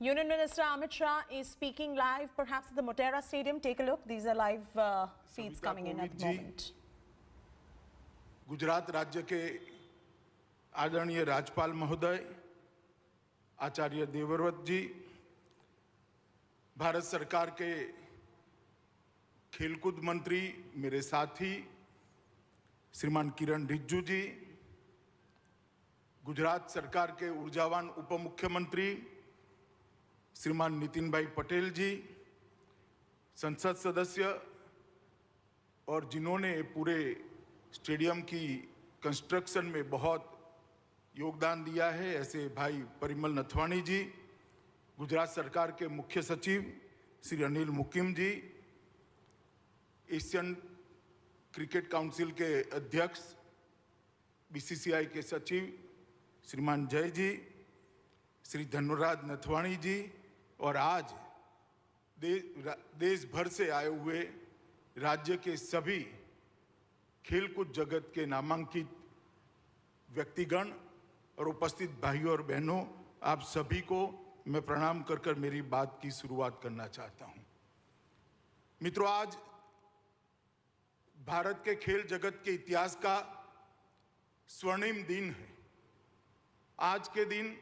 Union Minister Amit Shah is speaking live, perhaps at the Motera Stadium. Take a look. These are live feeds coming in at the moment. Gujarat राज्य के आदरणीय राज्यपाल महोदय आचार्य देवव्रत जी, भारत सरकार के खेलकूद मंत्री मेरे साथी श्रीमान किरण रिजिजू जी, गुजरात सरकार के ऊर्जावान उप मुख्यमंत्री श्रीमान नितिन भाई पटेल जी, संसद सदस्य और जिन्होंने पूरे स्टेडियम की कंस्ट्रक्शन में बहुत योगदान दिया है, ऐसे भाई परिमल नथवाणी जी, गुजरात सरकार के मुख्य सचिव श्री अनिल मुकिम जी, एशियन क्रिकेट काउंसिल के अध्यक्ष बीसीसीआई के सचिव श्रीमान जय जी, श्री धनुराज नथवाणी जी और आज देश भर से आए हुए राज्य के सभी खेलकूद जगत के नामांकित व्यक्तिगण और उपस्थित भाइयों और बहनों, आप सभी को मैं प्रणाम कर मेरी बात की शुरुआत करना चाहता हूं। मित्रों, आज भारत के खेल जगत के इतिहास का स्वर्णिम दिन है। आज के दिन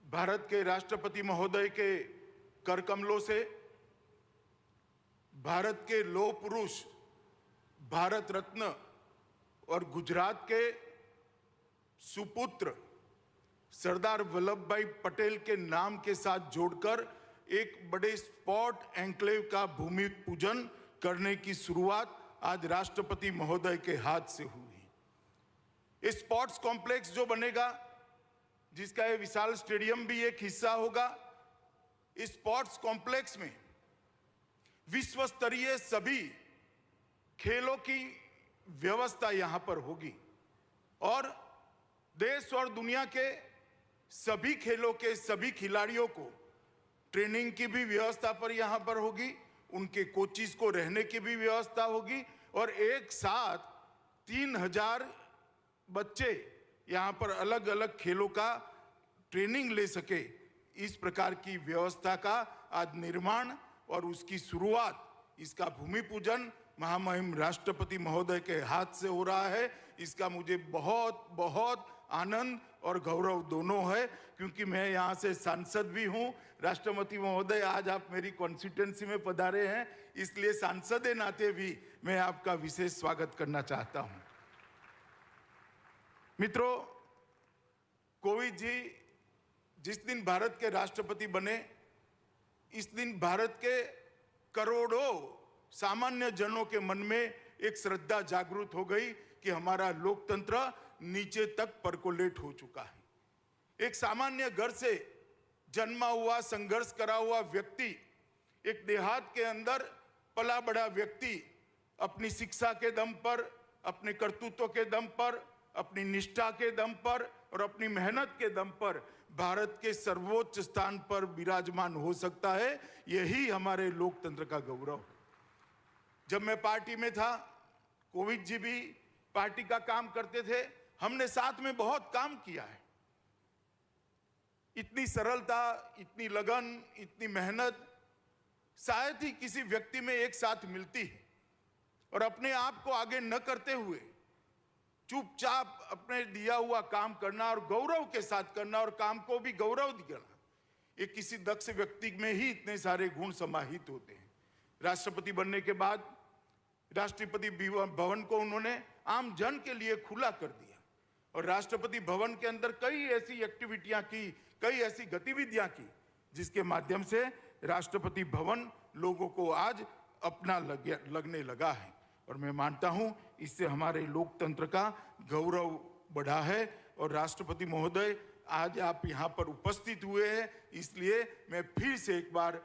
भारत के राष्ट्रपति महोदय के कर कमलों से भारत के लौह पुरुष, भारत रत्न और गुजरात के सुपुत्र सरदार वल्लभ भाई पटेल के नाम के साथ जोड़कर एक बड़े स्पोर्ट एन्क्लेव का भूमि पूजन करने की शुरुआत आज राष्ट्रपति महोदय के हाथ से हुई। इस स्पोर्ट्स कॉम्प्लेक्स जो बनेगा, जिसका ये विशाल स्टेडियम भी एक हिस्सा होगा, इस स्पोर्ट्स कॉम्प्लेक्स में विश्व स्तरीय सभी खेलों की व्यवस्था यहां पर होगी और देश और दुनिया के सभी खेलों के सभी खिलाड़ियों को ट्रेनिंग की भी व्यवस्था पर यहां पर होगी, उनके कोचिज को रहने की भी व्यवस्था होगी और एक साथ 3000 बच्चे यहां पर अलग अलग खेलों का ट्रेनिंग ले सके, इस प्रकार की व्यवस्था का आज निर्माण और उसकी शुरुआत, इसका भूमि पूजन महामहिम राष्ट्रपति महोदय के हाथ से हो रहा है। इसका मुझे बहुत बहुत आनंद और गौरव दोनों है, क्योंकि मैं यहाँ से सांसद भी हूँ। राष्ट्रपति महोदय, आज आप मेरी कॉन्स्टिट्यूएंसी में पधारे हैं, इसलिए सांसद के नाते भी मैं आपका विशेष स्वागत करना चाहता हूँ। मित्रों, कोविंद जी जिस दिन भारत के राष्ट्रपति बने, इस दिन भारत के करोड़ों सामान्य जनों के मन में एक श्रद्धा जागृत हो गई कि हमारा लोकतंत्र नीचे तक परकोलेट हो चुका है। एक सामान्य घर से जन्मा हुआ, संघर्ष करा हुआ व्यक्ति, एक देहात के अंदर पला बड़ा व्यक्ति अपनी शिक्षा के दम पर, अपने कर्तृत्व के दम पर, अपनी निष्ठा के दम पर और अपनी मेहनत के दम पर भारत के सर्वोच्च स्थान पर विराजमान हो सकता है। यही हमारे लोकतंत्र का गौरव है। जब मैं पार्टी में था, कोविंद जी भी पार्टी का काम करते थे, हमने साथ में बहुत काम किया है। इतनी सरलता, इतनी लगन, इतनी मेहनत शायद ही किसी व्यक्ति में एक साथ मिलती है। और अपने आप को आगे न करते हुए चुपचाप अपने दिया हुआ काम करना और गौरव के साथ करना और काम को भी गौरव देना, ये किसी दक्ष व्यक्ति में ही इतने सारे गुण समाहित होते हैं। राष्ट्रपति बनने के बाद राष्ट्रपति भवन को उन्होंने आम जन के लिए खुला कर दिया और राष्ट्रपति भवन के अंदर कई ऐसी एक्टिविटियां की, कई ऐसी गतिविधियां की, जिसके माध्यम से राष्ट्रपति भवन लोगों को आज अपना लगने लगा है। और मैं मानता हूं इससे हमारे लोकतंत्र का गौरव बढ़ा है। और राष्ट्रपति महोदय, आज आप यहां पर उपस्थित हुए हैं, इसलिए मैं फिर से एक बार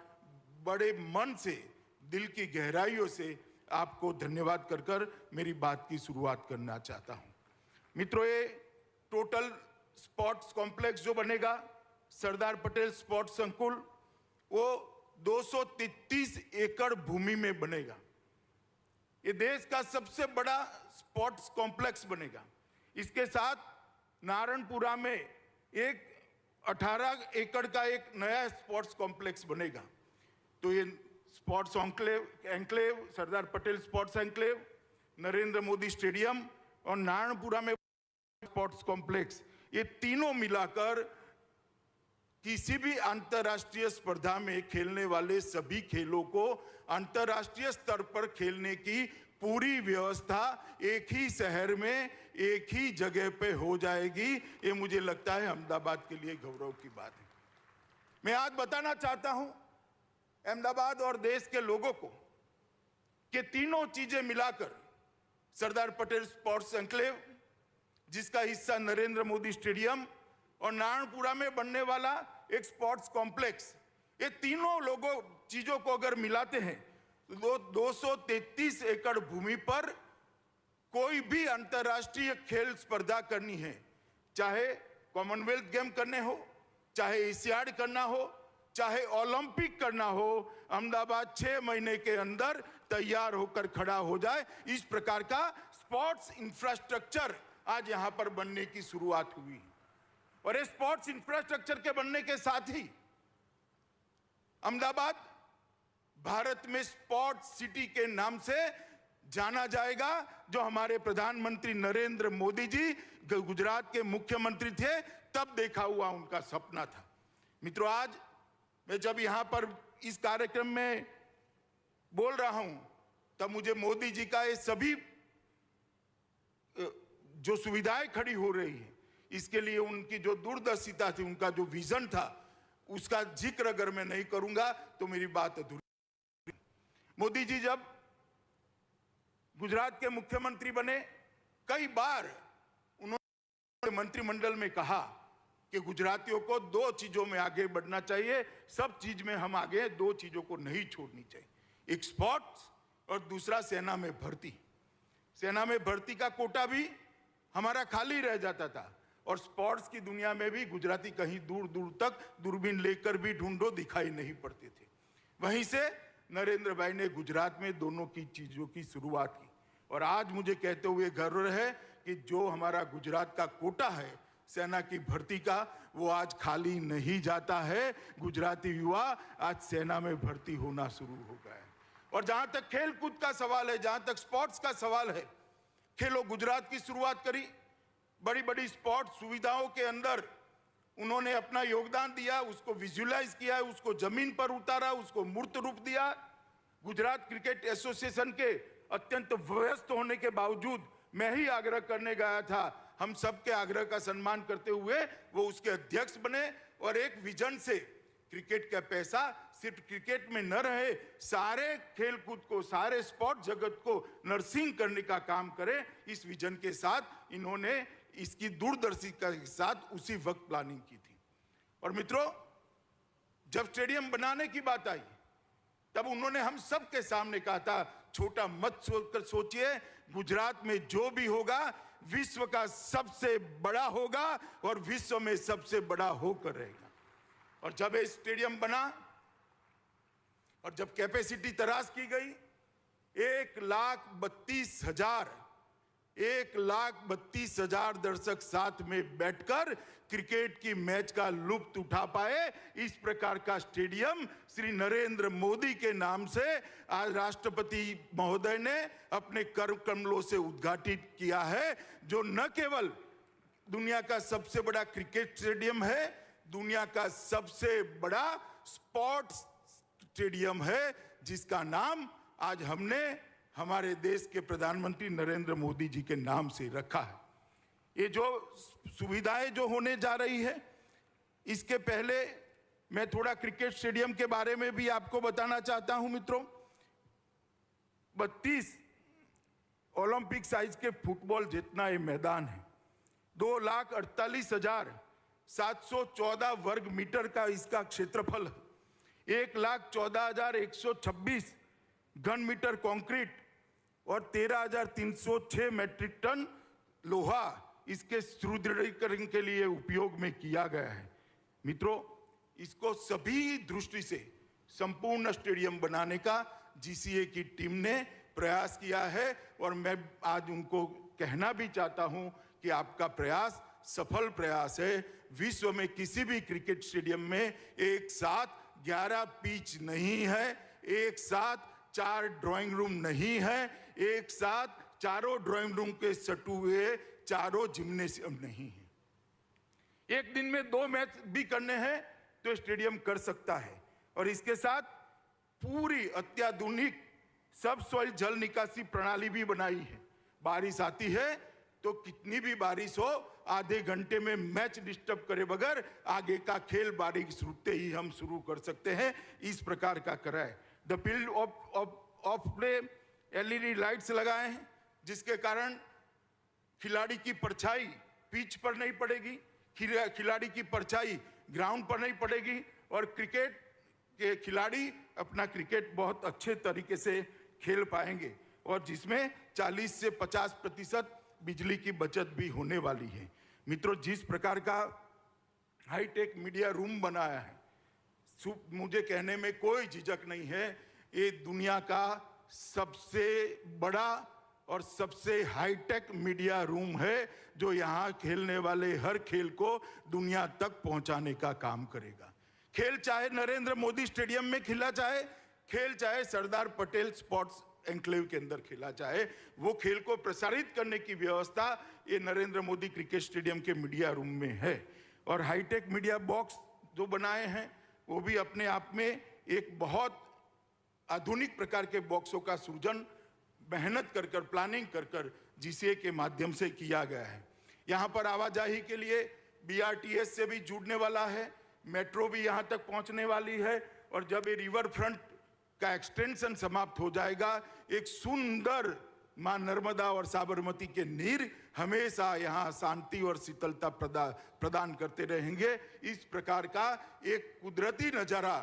बड़े मन से, दिल की गहराइयों से आपको धन्यवाद कर मेरी बात की शुरुआत करना चाहता हूं। मित्रों, ये टोटल स्पोर्ट्स कॉम्प्लेक्स जो बनेगा, सरदार पटेल स्पोर्ट्स संकुल, वो 233 एकड़ भूमि में बनेगा। ये देश का सबसे बड़ा स्पोर्ट्स कॉम्प्लेक्स बनेगा। इसके साथ नारायणपुरा में एक 18 एकड़ का एक नया स्पोर्ट्स कॉम्प्लेक्स बनेगा। तो ये sports enclave, Sardar Patel sports enclave, Narendra Modi stadium और नारायणपुरा में स्पोर्ट्स कॉम्प्लेक्स, ये तीनों मिलाकर किसी भी अंतर्राष्ट्रीय स्पर्धा में खेलने वाले सभी खेलों को अंतर्राष्ट्रीय स्तर पर खेलने की पूरी व्यवस्था एक ही शहर में एक ही जगह पे हो जाएगी। ये मुझे लगता है अहमदाबाद के लिए गौरव की बात है। मैं आज बताना चाहता हूं अहमदाबाद और देश के लोगों को कि तीनों चीजें मिलाकर सरदार पटेल स्पोर्ट्स एन्क्लेव, जिसका हिस्सा नरेंद्र मोदी स्टेडियम और नारायणपुरा में बनने वाला एक स्पोर्ट्स कॉम्प्लेक्स, ये तीनों चीजों को अगर मिलाते हैं तो 233 एकड़ भूमि पर कोई भी अंतर्राष्ट्रीय खेल स्पर्धा करनी है, चाहे कॉमनवेल्थ गेम करने हो, चाहे एशियाड करना हो, चाहे ओलंपिक करना हो, अहमदाबाद 6 महीने के अंदर तैयार होकर खड़ा हो जाए। इस प्रकार का स्पोर्ट्स इंफ्रास्ट्रक्चर आज यहां पर बनने की शुरुआत हुई। और इस स्पोर्ट्स इंफ्रास्ट्रक्चर के बनने के साथ ही अहमदाबाद भारत में स्पोर्ट्स सिटी के नाम से जाना जाएगा, जो हमारे प्रधानमंत्री नरेंद्र मोदी जी गुजरात के मुख्यमंत्री थे तब देखा हुआ उनका सपना था। मित्रों, आज मैं जब यहां पर इस कार्यक्रम में बोल रहा हूं तब मुझे मोदी जी का ये सभी जो सुविधाएं खड़ी हो रही है, इसके लिए उनकी जो दूरदर्शिता थी, उनका जो विजन था, उसका जिक्र अगर मैं नहीं करूंगा तो मेरी बात अधूरी। मोदी जी जब गुजरात के मुख्यमंत्री बने, कई बार उन्होंने मंत्रिमंडल में कहा कि गुजरातियों को 2 चीजों में आगे बढ़ना चाहिए, सब चीज में हम आगे, 2 चीजों को नहीं छोड़नी चाहिए, एक स्पोर्ट्स और दूसरा सेना में भर्ती। सेना में भर्ती का कोटा भी हमारा खाली रह जाता था और स्पोर्ट्स की दुनिया में भी गुजराती कहीं दूर दूर तक दूरबीन लेकर भी ढूंढो दिखाई नहीं पड़ते थे। वहीं से नरेंद्र भाई ने गुजरात में दोनों की चीजों की शुरुआत की और आज मुझे कहते हुए गर्व है कि जो हमारा गुजरात का कोटा है सेना की भर्ती का, वो आज खाली नहीं जाता है। गुजराती युवा आज सेना में भर्ती होना शुरू हो गया है। और जहां तक खेल कूद का सवाल है, जहां तक स्पोर्ट्स का सवाल है, खेलो गुजरात की शुरुआत करी, बड़ी बड़ी स्पोर्ट्स सुविधाओं के अंदर उन्होंने अपना योगदान दिया, उसको विजुअलाइज किया, उसको जमीन पर उतारा, उसको मूर्त रूप दिया। गुजरात क्रिकेट एसोसिएशन के अत्यंत व्यस्त होने के बावजूद मैं ही आग्रह करने गया था, हम सबके आग्रह का सम्मान करते हुए वो उसके अध्यक्ष बने और एक विजन से क्रिकेट का पैसा सिर्फ क्रिकेट में न रहे, सारे खेल कूद को, सारे स्पोर्ट जगत को नर्सिंग करने का काम करें, इस विजन के साथ इन्होंने इसकी दूरदर्शिता के साथ उसी वक्त प्लानिंग की थी। और मित्रों, जब स्टेडियम बनाने की बात आई तब उन्होंने हम सब के सामने कहा था, छोटा मत सोचिए, गुजरात में जो भी होगा विश्व का सबसे बड़ा होगा और विश्व में सबसे बड़ा होकर रहेगा। और जब ये स्टेडियम बना और जब कैपेसिटी तराश की गई, 1,32,000 दर्शक साथ में बैठकर क्रिकेट की मैच का लुत्फ उठा पाए, इस प्रकार का स्टेडियम श्री नरेंद्र मोदी के नाम से आज राष्ट्रपति महोदय ने अपने कर कमलों से उद्घाटित किया है, जो न केवल दुनिया का सबसे बड़ा क्रिकेट स्टेडियम है, दुनिया का सबसे बड़ा स्पोर्ट्स स्टेडियम है, जिसका नाम आज हमने हमारे देश के प्रधानमंत्री नरेंद्र मोदी जी के नाम से रखा है। ये जो सुविधाएं जो होने जा रही है, इसके पहले मैं थोड़ा क्रिकेट स्टेडियम के बारे में भी आपको बताना चाहता हूं मित्रों। 32 ओलंपिक साइज के फुटबॉल जितना ये मैदान है, 2,48,714 वर्ग मीटर का इसका क्षेत्रफल है, 1,14,126 घन मीटर कंक्रीट और 13,306 मैट्रिक टन लोहा इसके सुदृढ़ीकरण के लिए उपयोग में किया गया है। मित्रों, इसको सभी दृष्टि से संपूर्ण स्टेडियम बनाने का जीसीए की टीम ने प्रयास किया है और मैं आज उनको कहना भी चाहता हूं कि आपका प्रयास सफल प्रयास है। विश्व में किसी भी क्रिकेट स्टेडियम में एक साथ 11 पिच नहीं है, एक साथ 4 ड्राइंग रूम नहीं है, एक साथ चारों ड्राइंग रूम के सटू हुए चारों जिम्नेशियम नहीं है। एक दिन में 2 मैच भी करने हैं तो स्टेडियम कर सकता है। और इसके साथ पूरी अत्याधुनिक सबसॉइल जल निकासी प्रणाली भी बनाई है। बारिश आती है तो कितनी भी बारिश हो, आधे घंटे में मैच डिस्टर्ब करे बगैर आगे का खेल बारिश रुकते ही हम शुरू कर सकते हैं। इस प्रकार का करा है। The field of play LED lights लगाए हैं, जिसके कारण खिलाड़ी की परछाई पिच पर नहीं पड़ेगी, खिलाड़ी की परछाई ग्राउंड पर नहीं पड़ेगी और क्रिकेट के खिलाड़ी अपना क्रिकेट बहुत अच्छे तरीके से खेल पाएंगे। और जिसमें 40 से 50% बिजली की बचत भी होने वाली है। मित्रों, जिस प्रकार का हाईटेक मीडिया रूम बनाया है, मुझे कहने में कोई झिझक नहीं है, ये दुनिया का सबसे बड़ा और सबसे हाईटेक मीडिया रूम है, जो यहाँ खेलने वाले हर खेल को दुनिया तक पहुंचाने का काम करेगा। खेल चाहे नरेंद्र मोदी स्टेडियम में खेला जाए, खेल चाहे सरदार पटेल स्पोर्ट्स एन्क्लेव के अंदर खेला जाए, वो खेल को प्रसारित करने की व्यवस्था ये नरेंद्र मोदी क्रिकेट स्टेडियम के मीडिया रूम में है। और हाईटेक मीडिया बॉक्स जो बनाए हैं वो भी अपने आप में एक बहुत आधुनिक प्रकार के बॉक्सों का सृजन मेहनत कर कर, प्लानिंग कर कर जीसीए के माध्यम से किया गया है। यहाँ पर आवाजाही के लिए बीआरटीएस से भी जुड़ने वाला है, मेट्रो भी यहाँ तक पहुँचने वाली है। और जब ये रिवर फ्रंट का एक्सटेंशन समाप्त हो जाएगा, एक सुंदर मां नर्मदा और साबरमती के नीर हमेशा यहाँ शांति और शीतलता प्रदान करते रहेंगे। इस प्रकार का एक कुदरती नजारा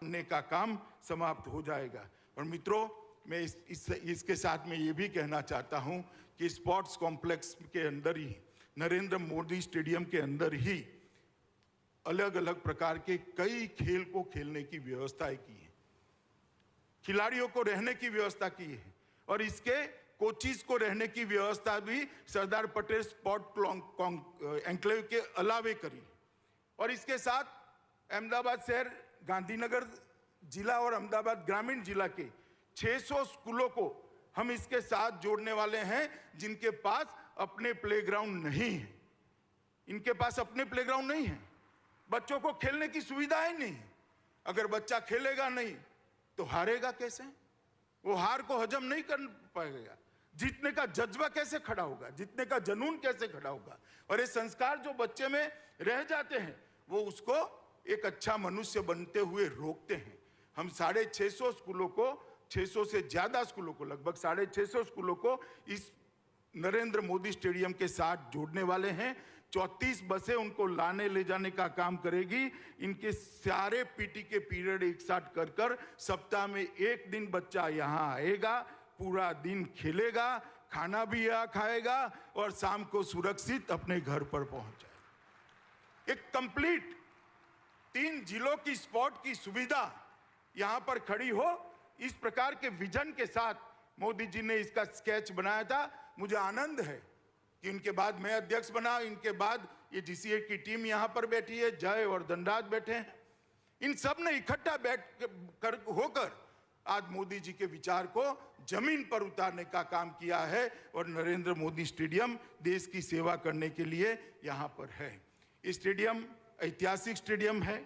बनने का काम समाप्त हो जाएगा। और मित्रों, मैं इसके साथ में ये भी कहना चाहता हूँ कि स्पोर्ट्स कॉम्प्लेक्स के अंदर ही, नरेंद्र मोदी स्टेडियम के अंदर ही अलग अलग प्रकार के कई खेल को खेलने की व्यवस्थाएं की है, खिलाड़ियों को रहने की व्यवस्था की है और इसके कोचिज को रहने की व्यवस्था भी सरदार पटेल स्पोर्ट एन्क्लेव के अलावे करी। और इसके साथ अहमदाबाद शहर, गांधीनगर जिला और अहमदाबाद ग्रामीण जिला के 600 स्कूलों को हम इसके साथ जोड़ने वाले हैं, जिनके पास अपने प्लेग्राउंड नहीं है। इनके पास अपने प्लेग्राउंड नहीं है, बच्चों को खेलने की सुविधाएं नहीं है। अगर बच्चा खेलेगा नहीं तो हारेगा कैसे? वो हार को हजम नहीं कर पाएगा। जीतने का जज्बा कैसे खड़ा होगा? जीतने का जुनून कैसे खड़ा होगा? और ये संस्कार जो बच्चे में रह जाते हैं, वो उसको एक अच्छा मनुष्य बनते हुए रोकते हैं। हम 650 स्कूलों को, 600 से ज्यादा स्कूलों को, लगभग 650 स्कूलों को इस नरेंद्र मोदी स्टेडियम के साथ जोड़ने वाले हैं। 34 बसें उनको लाने ले जाने का काम करेगी। इनके सारे पीटी के पीरियड एक साथ कर कर सप्ताह में एक दिन बच्चा यहाँ आएगा, पूरा दिन खेलेगा, खाना भी यहाँ खाएगा और शाम को सुरक्षित अपने घर पर पहुंच जाएगा। एक कंप्लीट 3 जिलों की स्पोर्ट की सुविधा यहाँ पर खड़ी हो, इस प्रकार के विजन के साथ मोदी जी ने इसका स्केच बनाया था। मुझे आनंद है कि इनके बाद मैं अध्यक्ष बना, इनके बाद ये जीसीए की टीम यहाँ पर बैठी है, जय और धनराज बैठे हैं। इन सब ने इकट्ठा होकर आज मोदी जी के विचार को जमीन पर उतारने का काम किया है और नरेंद्र मोदी स्टेडियम देश की सेवा करने के लिए यहाँ पर है। स्टेडियम ऐतिहासिक स्टेडियम है,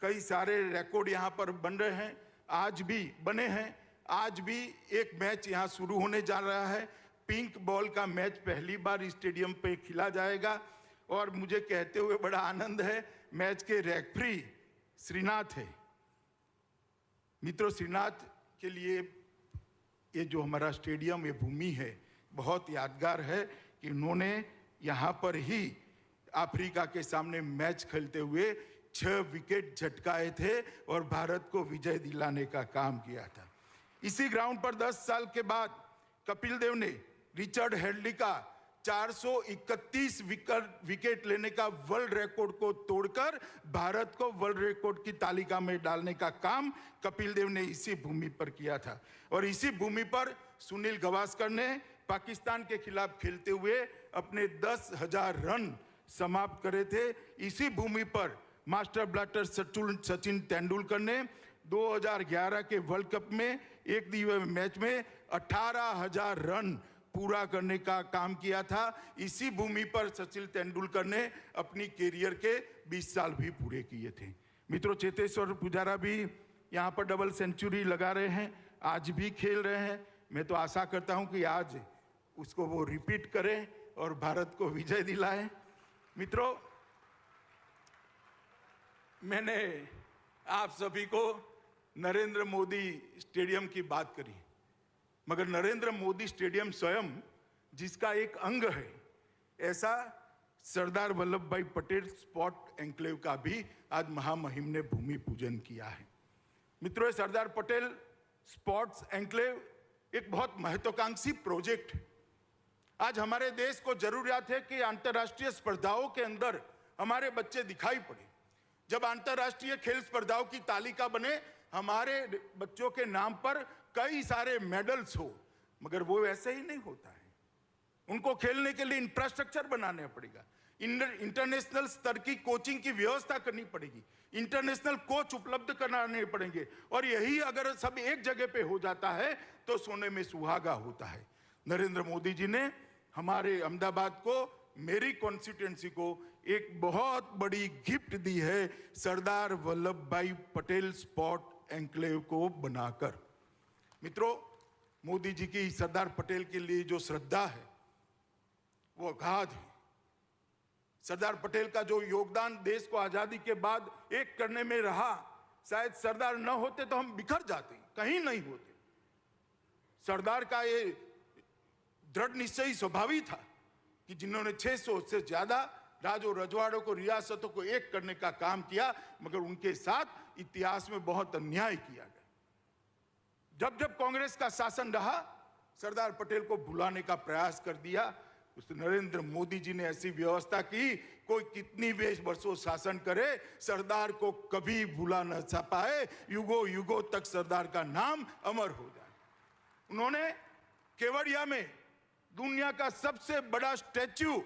कई सारे रिकॉर्ड यहाँ पर बन रहे हैं, आज भी बने हैं। आज भी एक मैच यहाँ शुरू होने जा रहा है। पिंक बॉल का मैच पहली बार स्टेडियम पे खेला जाएगा और मुझे कहते हुए बड़ा आनंद है, मैच के रेफरी श्रीनाथ है। मित्रों, श्रीनाथ के लिए ये जो हमारा स्टेडियम, ये भूमि है, बहुत यादगार है कि उन्होंने यहाँ पर ही अफ्रीका के सामने मैच खेलते हुए 6 विकेट झटकाए थे और भारत को विजय दिलाने का काम किया था। इसी ग्राउंड पर 10 साल के बाद कपिल देव ने रिचर्ड हेडली का 431 विकेट लेने का वर्ल्ड रिकॉर्ड को तोड़कर भारत को वर्ल्ड रिकॉर्ड की तालिका में डालने का काम कपिल देव ने इसी भूमि पर किया था। और इसी भूमि पर सुनील गावस्कर ने पाकिस्तान के खिलाफ खेलते हुए अपने 10,000 रन समाप्त करे थे। इसी भूमि पर मास्टर ब्लास्टर सचिन तेंदुलकर ने 2011 के वर्ल्ड कप में एक दिवसीय मैच में 18,000 रन पूरा करने का काम किया था। इसी भूमि पर सचिन तेंदुलकर ने अपनी कैरियर के 20 साल भी पूरे किए थे। मित्रों, चेतेश्वर पुजारा भी यहाँ पर डबल सेंचुरी लगा रहे हैं, आज भी खेल रहे हैं। मैं तो आशा करता हूं कि आज उसको वो रिपीट करें और भारत को विजय दिलाएं। मित्रों, मैंने आप सभी को नरेंद्र मोदी स्टेडियम की बात करी, मगर नरेंद्र मोदी स्टेडियम स्वयं जिसका एक अंग है, ऐसा सरदार वल्लभ भाई पटेल स्पोर्ट एन्क्लेव का भी आज महामहिम ने भूमि पूजन किया है। मित्रों, सरदार पटेल स्पोर्ट्स एन्क्लेव एक बहुत महत्वाकांक्षी प्रोजेक्ट है। आज हमारे देश को जरूरत है कि अंतर्राष्ट्रीय स्पर्धाओं के अंदर हमारे बच्चे दिखाई पड़े। जब अंतर्राष्ट्रीय खेल स्पर्धाओं की तालिका बने, हमारे बच्चों के नाम पर कई सारे मेडल्स हो, मगर वो वैसे ही नहीं होता है। उनको खेलने के लिए इंफ्रास्ट्रक्चर बनाना पड़ेगा, इंटरनेशनल स्तर की कोचिंग की व्यवस्था करनी पड़ेगी, इंटरनेशनल कोच उपलब्ध कराने पड़ेंगे। और यही अगर सब एक जगह पे हो जाता है तो सोने में सुहागा होता है। नरेंद्र मोदी जी ने हमारे अहमदाबाद को, मेरी कॉन्स्टिट्यूएंसी को एक बहुत बड़ी गिफ्ट दी है, सरदार वल्लभ भाई पटेल स्पोर्ट एन्क्लेव को बनाकर। मित्रों, मोदी जी की सरदार पटेल के लिए जो श्रद्धा है वो अगाध है। सरदार पटेल का जो योगदान देश को आजादी के बाद एक करने में रहा, शायद सरदार न होते तो हम बिखर जाते, कहीं नहीं होते। सरदार का ये दृढ़ निश्चयी स्वभावी था कि जिन्होंने 600 से ज्यादा राजों रजवाड़ों को, रियासतों को एक करने का काम किया, मगर उनके साथ इतिहास में बहुत अन्याय किया गया। जब जब कांग्रेस का शासन रहा, सरदार पटेल को भुलाने का प्रयास कर दिया। उस नरेंद्र मोदी जी ने ऐसी व्यवस्था की, कोई कितनी वर्षों शासन करे, सरदार को कभी भुला न पाए, युगों युगों तक सरदार का नाम अमर हो जाए। उन्होंने केवड़िया में दुनिया का सबसे बड़ा स्टैच्यू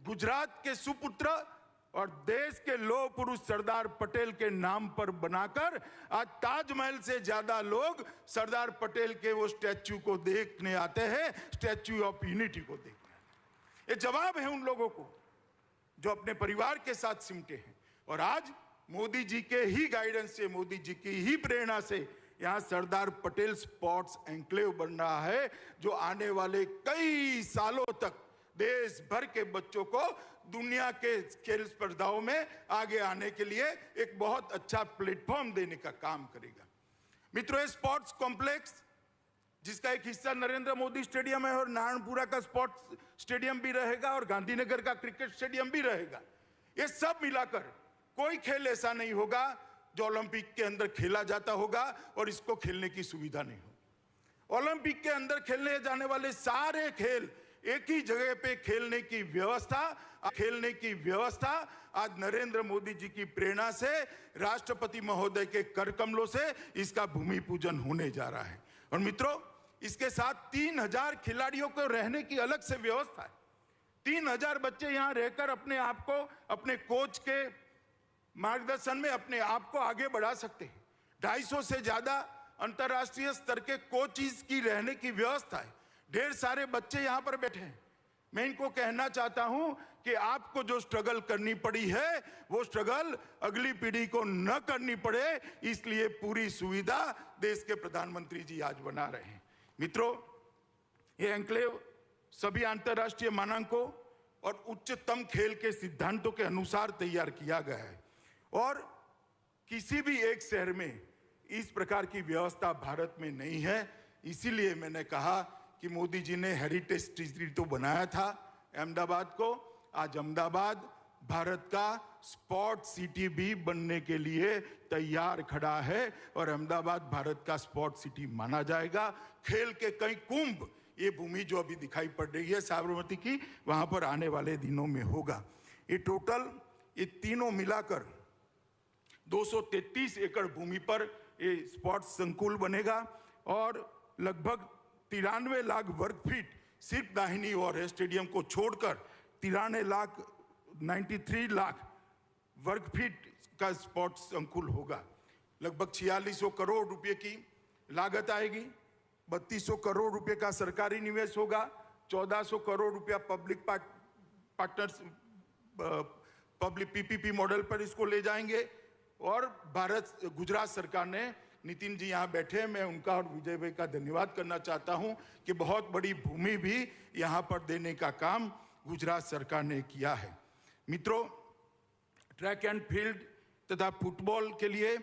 गुजरात के सुपुत्र और देश के लौह पुरुष सरदार पटेल के नाम पर बनाकर आज ताजमहल से ज्यादा लोग सरदार पटेल के वो स्टैच्यू को देखने आते हैं, स्टैच्यू ऑफ यूनिटी को देखने आते हैं। ये जवाब है उन लोगों को जो अपने परिवार के साथ सिमटे हैं। और आज मोदी जी के ही गाइडेंस से, मोदी जी की ही प्रेरणा से यहाँ सरदार पटेल स्पोर्ट्स एन्क्लेव बन रहा है, जो आने वाले कई सालों तक देश भर के बच्चों को दुनिया के खेल स्पर्धाओं में आगे आने के लिए एक बहुत अच्छा प्लेटफॉर्म देने का काम करेगा। मित्रों, स्पोर्ट्स कॉम्प्लेक्स जिसका एक हिस्सा नरेंद्र मोदी स्टेडियम है और नारायणपुरा का स्पोर्ट्स स्टेडियम भी रहेगा और गांधीनगर का क्रिकेट स्टेडियम भी रहेगा। ये सब मिलाकर कोई खेल ऐसा नहीं होगा जो ओलंपिक के अंदर खेला जाता होगा और इसको खेलने की सुविधा नहीं होगी। ओलंपिक के अंदर खेलने जाने वाले सारे खेल एक ही जगह पे खेलने की व्यवस्था आज नरेंद्र मोदी जी की प्रेरणा से, राष्ट्रपति महोदय के कर कमलों से इसका भूमि पूजन होने जा रहा है। और मित्रों, इसके साथ 3000 खिलाड़ियों को रहने की अलग से व्यवस्था है। 3000 बच्चे यहाँ रहकर अपने आप को, अपने कोच के मार्गदर्शन में अपने आप को आगे बढ़ा सकते हैं। 250 से ज्यादा अंतर्राष्ट्रीय स्तर के कोचेस की रहने की व्यवस्था है। ढेर सारे बच्चे यहाँ पर बैठे हैं। मैं इनको कहना चाहता हूं कि आपको जो स्ट्रगल करनी पड़ी है वो स्ट्रगल अगली पीढ़ी को न करनी पड़े, इसलिए पूरी सुविधा देश के प्रधानमंत्री जी आज बना रहे हैं। मित्रों, ये एन्क्लेव सभी अंतर्राष्ट्रीय मानकों और उच्चतम खेल के सिद्धांतों के अनुसार तैयार किया गया है और किसी भी एक शहर में इस प्रकार की व्यवस्था भारत में नहीं है। इसीलिए मैंने कहा कि मोदी जी ने हेरिटेज सिटी तो बनाया था अहमदाबाद को, आज अहमदाबाद भारत का स्पोर्ट सिटी भी बनने के लिए तैयार खड़ा है और अहमदाबाद भारत का स्पोर्ट सिटी माना जाएगा। खेल के कई कुंभ ये भूमि जो अभी दिखाई पड़ रही है साबरमती की, वहां पर आने वाले दिनों में होगा। ये टोटल ये तीनों मिलाकर 233 एकड़ भूमि पर ये स्पोर्ट्स संकुल बनेगा और लगभग 93 लाख वर्ग फीट सिर्फ दाहिनी ओर है। स्टेडियम को छोड़कर 93 लाख 93 लाख वर्ग फीट का स्पोर्ट्स संकुल होगा। लगभग 4600 करोड़ रुपए की लागत आएगी। 3200 करोड़ रुपए का सरकारी निवेश होगा। 1400 करोड़ रुपया public partners public PPP model पर इसको ले जाएंगे। और गुजरात सरकार ने, नितिन जी यहाँ बैठे हैं, मैं उनका और विजय भाई का धन्यवाद करना चाहता हूँ कि बहुत बड़ी भूमि भी यहाँ पर देने का काम गुजरात सरकार ने किया है। मित्रों, ट्रैक एंड फील्ड तथा फुटबॉल के लिए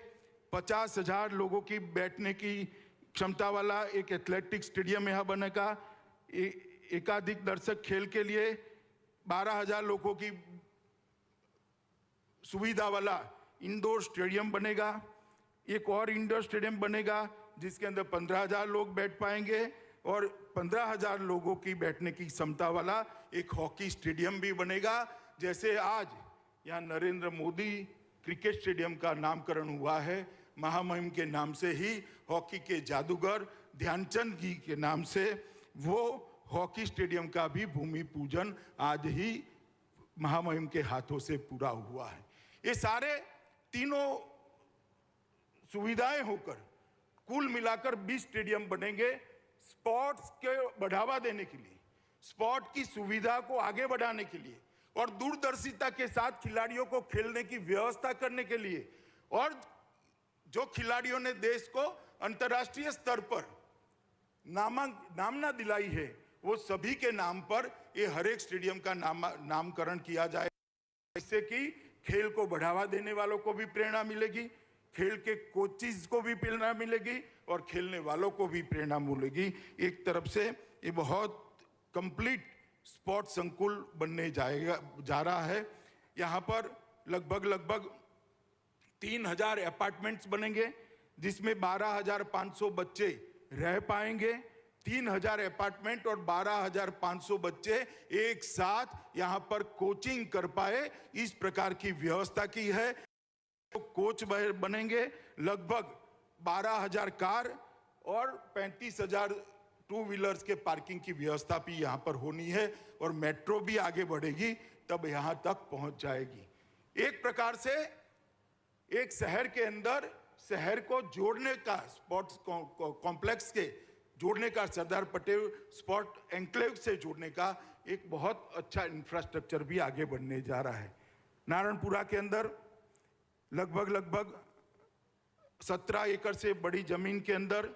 50,000 लोगों की बैठने की क्षमता वाला एक एथलेटिक स्टेडियम यहाँ बनेगा। एकाधिक दर्शक खेल के लिए 12,000 लोगों की सुविधा वाला इंडोर स्टेडियम बनेगा। एक और इंडोर स्टेडियम बनेगा जिसके अंदर 15,000 लोग बैठ पाएंगे और 15,000 लोगों की बैठने की क्षमता वाला एक हॉकी स्टेडियम भी बनेगा। जैसे आज यहाँ नरेंद्र मोदी क्रिकेट स्टेडियम का नामकरण हुआ है, महामहिम के नाम से ही हॉकी के जादूगर ध्यानचंद जी के नाम से वो हॉकी स्टेडियम का भी भूमि पूजन आज ही महामहिम के हाथों से पूरा हुआ है। ये सारे तीनों सुविधाएं होकर कुल मिलाकर 20 स्टेडियम बनेंगे स्पोर्ट्स के बढ़ावा देने के लिए, स्पोर्ट की सुविधा को आगे बढ़ाने के लिए और दूरदर्शिता के साथ खिलाड़ियों को खेलने की व्यवस्था करने के लिए। और जो खिलाड़ियों ने देश को अंतर्राष्ट्रीय स्तर पर नामना दिलाई है, वो सभी के नाम पर ये हर एक स्टेडियम का नामकरण किया जाए, इससे कि खेल को बढ़ावा देने वालों को भी प्रेरणा मिलेगी, खेल के कोचिज को भी प्रेरणा मिलेगी और खेलने वालों को भी प्रेरणा मिलेगी। एक तरफ से ये बहुत कंप्लीट स्पोर्ट्स संकुल बनने जा रहा है। यहाँ पर लगभग 3,000 अपार्टमेंट्स बनेंगे जिसमें 12,500 बच्चे रह पाएंगे। 3,000 अपार्टमेंट और 12,500 बच्चे एक साथ यहाँ पर कोचिंग कर पाए, इस प्रकार की व्यवस्था की है। तो कोच बनेंगे, लगभग 12,000 कार और 35,000 टू व्हीलर्स के पार्किंग की व्यवस्था भी यहाँ पर होनी है और मेट्रो भी आगे बढ़ेगी तब यहाँ तक पहुँच जाएगी। एक प्रकार से एक शहर के अंदर शहर को जोड़ने का, स्पोर्ट्स कॉम्प्लेक्स के जोड़ने का, सरदार पटेल स्पोर्ट एन्क्लेव से जोड़ने का एक बहुत अच्छा इंफ्रास्ट्रक्चर भी आगे बढ़ने जा रहा है। नारायणपुरा के अंदर लगभग 17 एकड़ से बड़ी जमीन के अंदर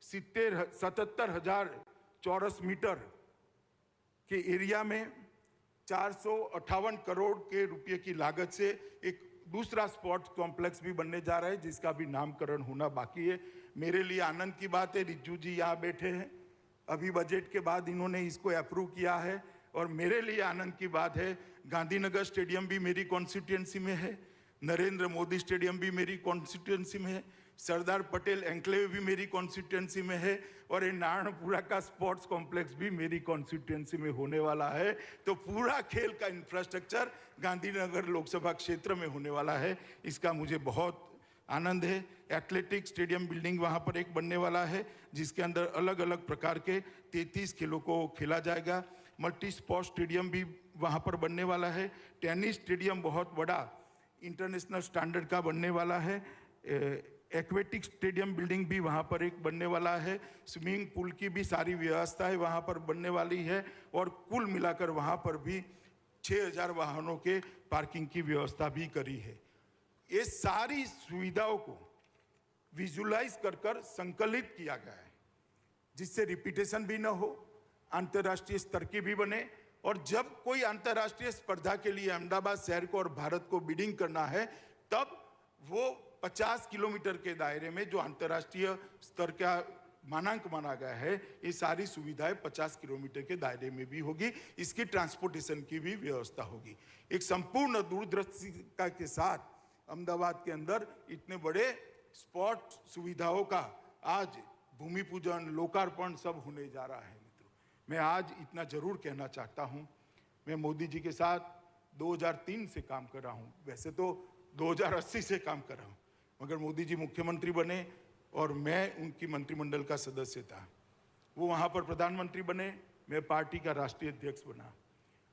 77,000 चौरस मीटर के एरिया में 458 करोड़ के रुपए की लागत से एक दूसरा स्पोर्ट्स कॉम्प्लेक्स भी बनने जा रहा है जिसका भी नामकरण होना बाकी है। मेरे लिए आनंद की बात है, रिज्जू जी यहाँ बैठे हैं, अभी बजट के बाद इन्होंने इसको अप्रूव किया है। और मेरे लिए आनंद की बात है, गांधीनगर स्टेडियम भी मेरी कॉन्स्टिट्यूएंसी में है, नरेंद्र मोदी स्टेडियम भी मेरी कॉन्स्टिट्यूएंसी में है, सरदार पटेल एन्क्लेव भी मेरी कॉन्स्टिट्यूएंसी में है और ये नारायणपुरा का स्पोर्ट्स कॉम्प्लेक्स भी मेरी कॉन्स्टिट्यूएंसी में होने वाला है। तो पूरा खेल का इंफ्रास्ट्रक्चर गांधीनगर लोकसभा क्षेत्र में होने वाला है, इसका मुझे बहुत आनंद है। एथलेटिक स्टेडियम बिल्डिंग वहाँ पर एक बनने वाला है जिसके अंदर अलग अलग प्रकार के 33 खेलों को खेला जाएगा। मल्टी स्पोर्ट्स स्टेडियम भी वहाँ पर बनने वाला है। टेनिस स्टेडियम बहुत बड़ा इंटरनेशनल स्टैंडर्ड का बनने वाला है। एक्वेटिक स्टेडियम बिल्डिंग भी वहाँ पर एक बनने वाला है। स्विमिंग पूल की भी सारी व्यवस्थाएं वहाँ पर बनने वाली है और कुल मिलाकर वहाँ पर भी 6,000 वाहनों के पार्किंग की व्यवस्था भी करी है। ये सारी सुविधाओं को विजुलाइज कर संकलित किया गया है जिससे रिपीटेशन भी न हो, अंतर्राष्ट्रीय स्तर की भी बने। और जब कोई अंतर्राष्ट्रीय स्पर्धा के लिए अहमदाबाद शहर को और भारत को बिडिंग करना है तब वो 50 किलोमीटर के दायरे में जो अंतर्राष्ट्रीय स्तर का मानांक माना गया है, ये सारी सुविधाएं 50 किलोमीटर के दायरे में भी होगी। इसकी ट्रांसपोर्टेशन की भी व्यवस्था होगी। एक संपूर्ण दूरदर्शिता के साथ अहमदाबाद के अंदर इतने बड़े स्पोर्ट सुविधाओं का आज भूमि पूजन, लोकार्पण सब होने जा रहा है। मित्रों, मैं आज इतना जरूर कहना चाहता हूं, मैं मोदी जी के साथ 2003 से काम कर रहा हूं, वैसे तो 2080 से काम कर रहा हूं, मगर मोदी जी मुख्यमंत्री बने और मैं उनकी मंत्रिमंडल का सदस्य था। वो वहाँ पर प्रधानमंत्री बने, मैं पार्टी का राष्ट्रीय अध्यक्ष बना।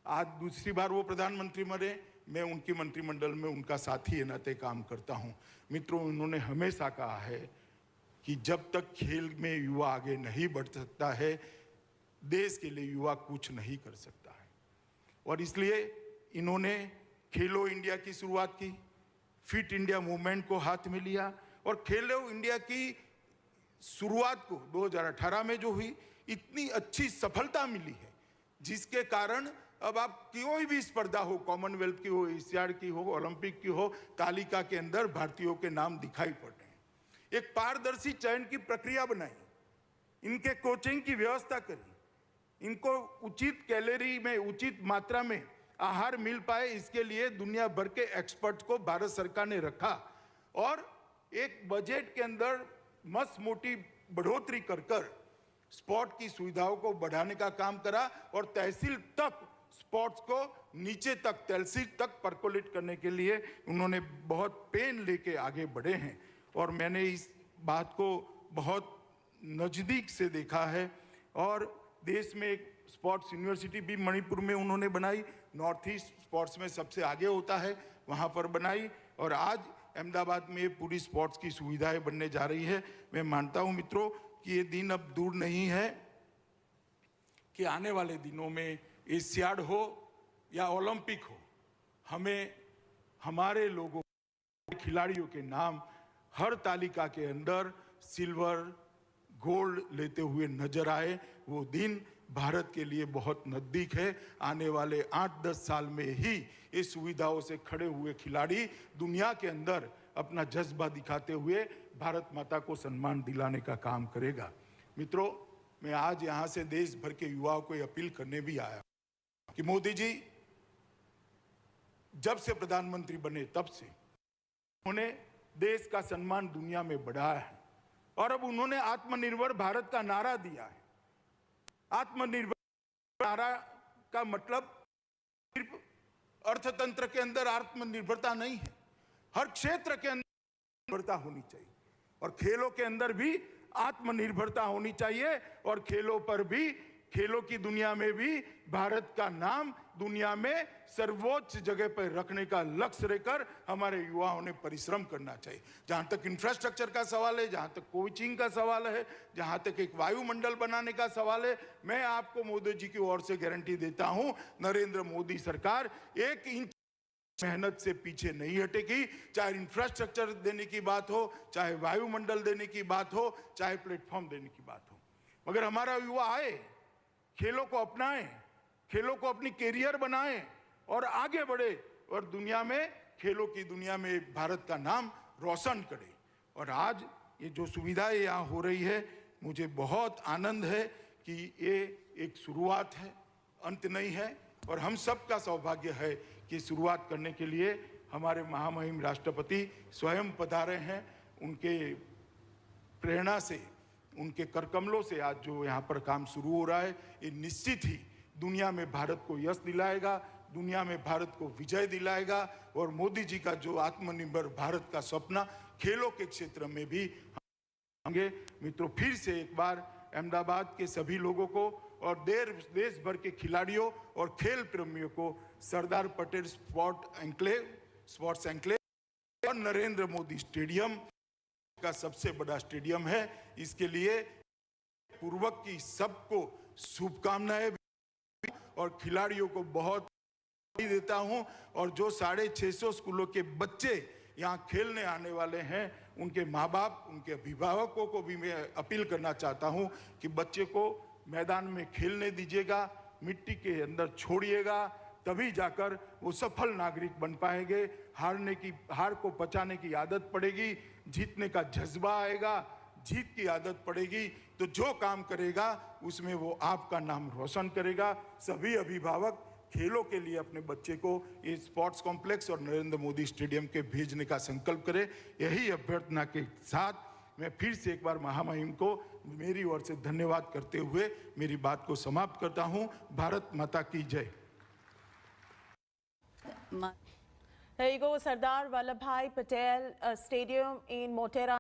आज दूसरी बार वो प्रधानमंत्री बने, मैं उनकी मंत्रिमंडल में उनका साथी के नाते काम करता हूं। मित्रों, उन्होंने हमेशा कहा है कि जब तक खेल में युवा आगे नहीं बढ़ सकता है, देश के लिए युवा कुछ नहीं कर सकता है। और इसलिए इन्होंने खेलो इंडिया की शुरुआत की, फिट इंडिया मूवमेंट को हाथ में लिया और खेलो इंडिया की शुरुआत को 2018 में जो हुई, इतनी अच्छी सफलता मिली है जिसके कारण अब आप कोई भी स्पर्धा हो, कॉमनवेल्थ की हो, एशियाड की हो, ओलंपिक की हो, तालिका के अंदर भारतीयों के नाम दिखाई पड़ रहे हैं। एक पारदर्शी चयन की प्रक्रिया बनाई, इनके कोचिंग की व्यवस्था करी, इनको उचित कैलोरी में, उचित मात्रा में आहार मिल पाए, इसके लिए दुनिया भर के एक्सपर्ट को भारत सरकार ने रखा और एक बजट के अंदर मस्त मोटी बढ़ोतरी कर स्पोर्ट की सुविधाओं को बढ़ाने का काम करा और तहसील तक स्पोर्ट्स को नीचे तक, तहसील तक परकोलेट करने के लिए उन्होंने बहुत पेन लेके आगे बढ़े हैं। और मैंने इस बात को बहुत नज़दीक से देखा है और देश में एक स्पोर्ट्स यूनिवर्सिटी भी मणिपुर में उन्होंने बनाई, नॉर्थ ईस्ट स्पोर्ट्स में सबसे आगे होता है, वहाँ पर बनाई और आज अहमदाबाद में पूरी स्पोर्ट्स की सुविधाएं बनने जा रही है। मैं मानता हूँ मित्रों कि ये दिन अब दूर नहीं है कि आने वाले दिनों में एशियाड हो या ओलंपिक हो, हमें हमारे लोगों, खिलाड़ियों के नाम हर तालिका के अंदर सिल्वर, गोल्ड लेते हुए नजर आए। वो दिन भारत के लिए बहुत नज़दीक है। आने वाले 8-10 साल में ही इस सुविधाओं से खड़े हुए खिलाड़ी दुनिया के अंदर अपना जज्बा दिखाते हुए भारत माता को सम्मान दिलाने का काम करेगा। मित्रों, मैं आज यहाँ से देश भर के युवाओं को अपील करने भी आया कि मोदी जी जब से प्रधानमंत्री बने तब से उन्होंने देश का सम्मान दुनिया में बढ़ाया है और अब उन्होंने आत्मनिर्भर भारत का नारा दिया है। आत्मनिर्भर नारा का मतलब सिर्फ अर्थतंत्र के अंदर आत्मनिर्भरता नहीं है, हर क्षेत्र के अंदर निर्भरता होनी चाहिए और खेलों के अंदर भी आत्मनिर्भरता होनी चाहिए और खेलों पर भी, खेलों की दुनिया में भी भारत का नाम दुनिया में सर्वोच्च जगह पर रखने का लक्ष्य लेकर हमारे युवाओं ने परिश्रम करना चाहिए। जहां तक इंफ्रास्ट्रक्चर का सवाल है, जहां तक कोचिंग का सवाल है, जहां तक एक वायुमंडल बनाने का सवाल है, मैं आपको मोदी जी की ओर से गारंटी देता हूं, नरेंद्र मोदी सरकार 1 इंच मेहनत से पीछे नहीं हटेगी। चाहे इंफ्रास्ट्रक्चर देने की बात हो, चाहे वायुमंडल देने की बात हो, चाहे प्लेटफॉर्म देने की बात हो, मगर हमारा युवा आए, खेलों को अपनाएं, खेलों को अपनी कैरियर बनाएं और आगे बढ़े और दुनिया में, खेलों की दुनिया में भारत का नाम रोशन करे। और आज ये जो सुविधाएं यहाँ हो रही है, मुझे बहुत आनंद है कि ये एक शुरुआत है, अंत नहीं है और हम सबका सौभाग्य है कि शुरुआत करने के लिए हमारे महामहिम राष्ट्रपति स्वयं पधारे हैं। उनके प्रेरणा से, उनके करकमलों से आज जो यहाँ पर काम शुरू हो रहा है, ये निश्चित ही दुनिया में भारत को यश दिलाएगा, दुनिया में भारत को विजय दिलाएगा और मोदी जी का जो आत्मनिर्भर भारत का सपना खेलों के क्षेत्र में भी होंगे। मित्रों, फिर से एक बार अहमदाबाद के सभी लोगों को और देश भर के खिलाड़ियों और खेल प्रेमियों को सरदार पटेल स्पोर्ट्स एन्क्लेव और नरेंद्र मोदी स्टेडियम का सबसे बड़ा स्टेडियम है, इसके लिए पूर्वक की सबको शुभकामनाएं और खिलाड़ियों को बहुत देता हूं। और जो 650 स्कूलों के बच्चे यहाँ खेलने आने वाले हैं, उनके माँ बाप, उनके अभिभावकों को भी मैं अपील करना चाहता हूं कि बच्चे को मैदान में खेलने दीजिएगा, मिट्टी के अंदर छोड़िएगा, तभी जाकर वो सफल नागरिक बन पाएंगे। हार को पचाने की आदत पड़ेगी, जीतने का जज्बा आएगा, जीत की आदत पड़ेगी तो जो काम करेगा उसमें वो आपका नाम रोशन करेगा। सभी अभिभावक खेलों के लिए अपने बच्चे को ये स्पोर्ट्स कॉम्प्लेक्स और नरेंद्र मोदी स्टेडियम के भेजने का संकल्प करें। यही अभ्यर्थना के साथ मैं फिर से एक बार महामहिम को मेरी ओर से धन्यवाद करते हुए मेरी बात को समाप्त करता हूं। भारत माता की जय। There you go, Sardar Vallabhbhai Patel Stadium in Motera.